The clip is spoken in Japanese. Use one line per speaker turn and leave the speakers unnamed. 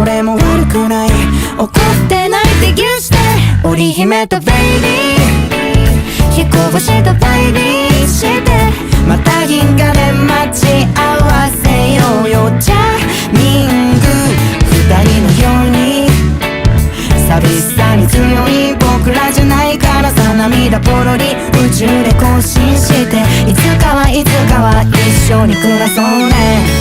れも悪くない、怒ってないってギュして織姫とベイビー、飛行したバイビーしてまた銀河で待ち合わせようよ。ジャミング二人のように寂しさに強い僕らじゃないからさ、涙ポロリ宇宙で更新していつかはいつかは一緒に暮らそうね。